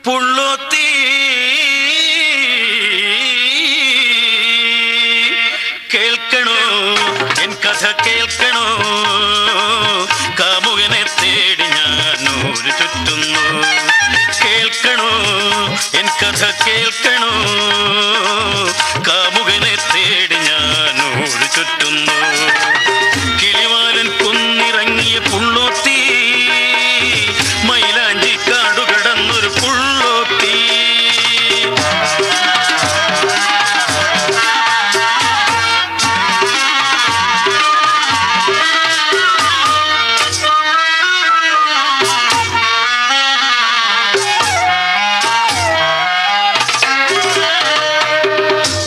പുള്ളോത്തി കേൾക്കണോ എൻ കഥ കേൾക്കണോ കാമുകനെ തേടി ഞാൻ ഊരു ചുറ്റുന്നു കേൾക്കണോ എൻ കഥ കേൾക്കണോ കാമുകനെ തേടി ഞാൻ ഊരു ചുറ്റുന്നു കിളിവാലൻ കുന്നിറങ്ങിയ പുള്ളോത്തി മൈലാഞ്ചി കാടു കടന്നൊരു പുള്ളോത്തി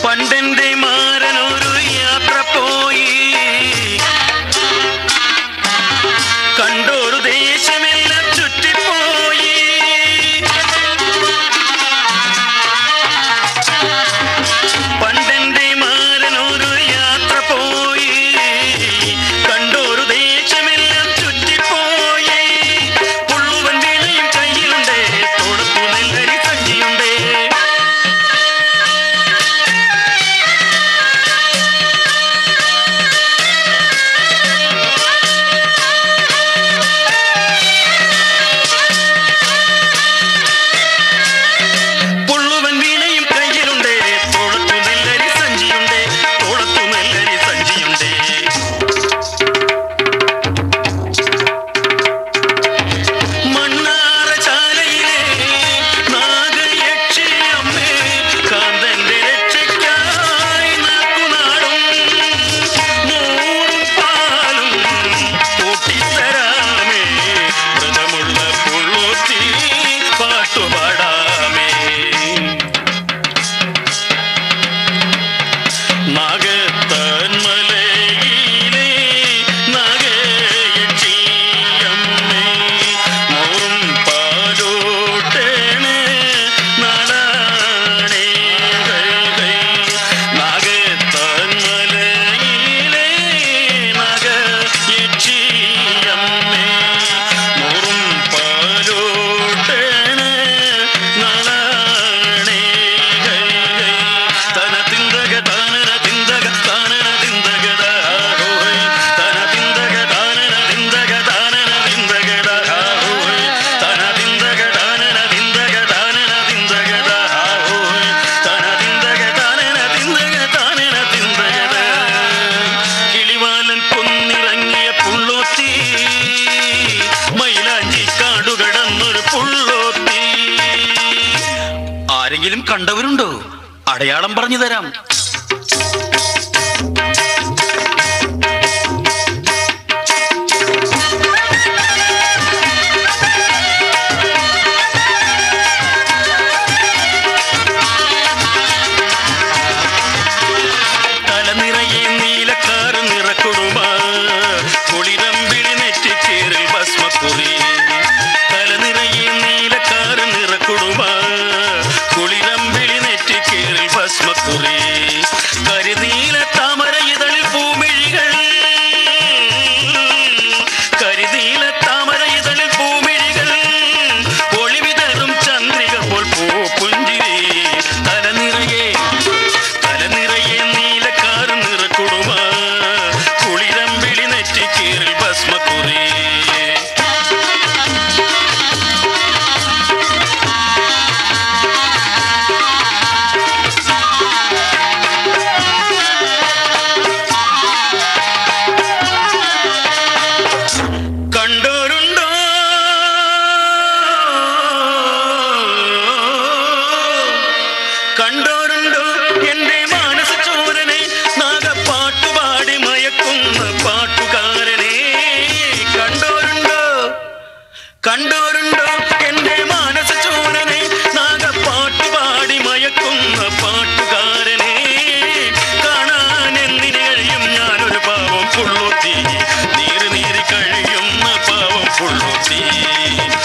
പണ്ടെന്റെ മാരനൊരു യാത്ര പോയി കണ്ടൊരു ദേശമെല്ലാം ചുറ്റിപ്പോയി പണ്ടെന്റെ മാരനൊരു യാത്ര പോയി കണ്ടൊരു ദേശമെല്ലാം ചുറ്റിപ്പോയി പുള്ളുവൻ വീണയും കയ്യിലുണ്ട് തോടത്തു നെല്ലരി സഞ്ചിയുണ്ട് പുള്ളുവൻ വീണയും കയ്യിലുണ്ട് തോളത്തു നെല്ലരി സഞ്ചിയുണ്ട് തോളത്തു നെല്ലരി സഞ്ചിയുണ്ട് മണ്ണാറശാലയിലെ നാഗയക്ഷി അമ്മേ കാന്തന്റെ രക്ഷയ്ക്കായി നാക്കുനാടും നൂറും പാലും കൂട്ടിത്തരാമേ വ്രതമുള്ള പുള്ളോത്തി പാട്ടുപാടാമേ നാഗത്താൻമലയിലെ നാഗയക്ഷിയമ്മേ മോറും പാലോട്ടേണ് നാളാണേ നാഗത്താൻമലയിലെ നാഗയക്ഷിയമ്മേ മോറും പാലോട്ടേണ് നാളാണേ തന തിന്തക താനന തിന്തക താനന തിന്തകട ഹോയ് തന തിന്തക താനന തിന്തക താനന തിന്തകട ഹോയ് തന തിന്തക താനന തിന്തക താനന തിന്തകട ഹോയ് തന തിന്തക താനന തിന്തക താനന തിന്തകട കിളിവാലൻ കൊന്നിറങ്ങിയ പുള്ളോത്തി മൈലാഞ്ചി കാടു കടന്നൊരു പുള്ളോത്തി ആരെങ്കിലും കണ്ടവരുണ്ടോ അടയാളം പറഞ്ഞു തരാം